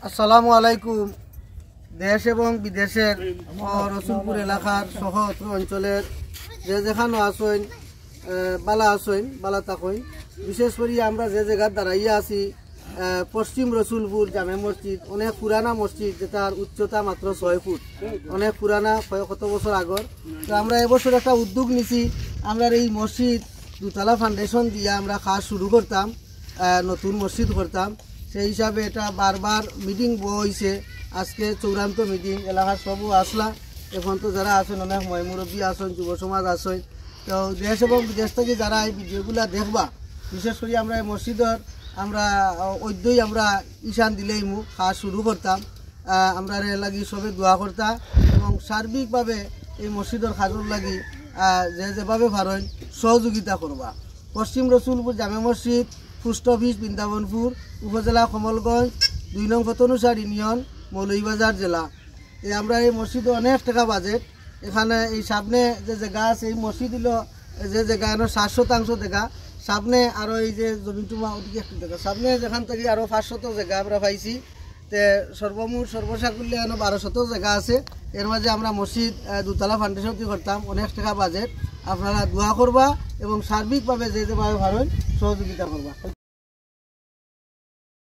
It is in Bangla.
আসসালামু আলাইকুম। দেশ এবং বিদেশের রসুলপুর এলাকার সহ অঞ্চলের যে যেখানে আসেন বালা আসেন বালা থাকেন। বিশেষ করে আমরা যে জায়গার দাঁড়াইয়া আছি পশ্চিম রসুলপুর জামে মসজিদ, অনেক পুরানা মসজিদ, যেটার উচ্চতা মাত্র 6 ফুট, অনেক পুরানা, কত বছর আগর। তো আমরা এবছর একটা উদ্যোগ নিছি, আমরা এই মসজিদ দুতলা ফাউন্ডেশন দিয়ে আমরা কাজ শুরু করতাম, নতুন মসজিদ করতাম। সেই হিসাবে এটা বারবার মিটিং বইছে, আজকে চূড়ান্ত মিটিং। এলাকার সবও আসলা, এখন তো যারা আছেন অনেক মুরব্বী আছেন, যুব সমাজ আছেন। তো দেশ এবং বিদেশ থেকে যারা এই ভিডিওগুলা দেখবা, বিশেষ করে আমরা এই মসজিদের আমরা ঐদ্যই আমরা ঈশান দিলেই কাজ শুরু করতাম। আমরা লাগি সবে দোয়া করতাম এবং সার্বিকভাবে এই মসজিদের কাজের লাগি যেভাবে পারেন সহযোগিতা করবা। পশ্চিম রসুলপুর জামে মসজিদ, পোস্ট অফিস বৃন্দাবনপুর, উপজেলা কমলগঞ্জ, 2 নং ফতনুসার ইউনিয়ন, মৌলভীবাজার জেলা। আমরা এই মসজিদে অনেক টাকা বাজেট। এখানে এই সামনে যে জায়গা আছে, এই মসজিদ হলো যে জায়গা 60% জায়গা, সামনে আরও এই যে জমিটুমা ওদিকে একটু জায়গা, সামনে যেখান থেকে আরও 500 জায়গা আমরা পাইছি। তে সর্বমোট সর্বসা করলে 1200 জায়গা আছে। এর মাঝে আমরা মসজিদ দুতলা ফাউন্ডেশন করতাম, অনেক টাকা বাজেট। আপনারা দোয়া করবা এবং সার্বিকভাবে যেভাবে পারেন সহযোগিতা করবা।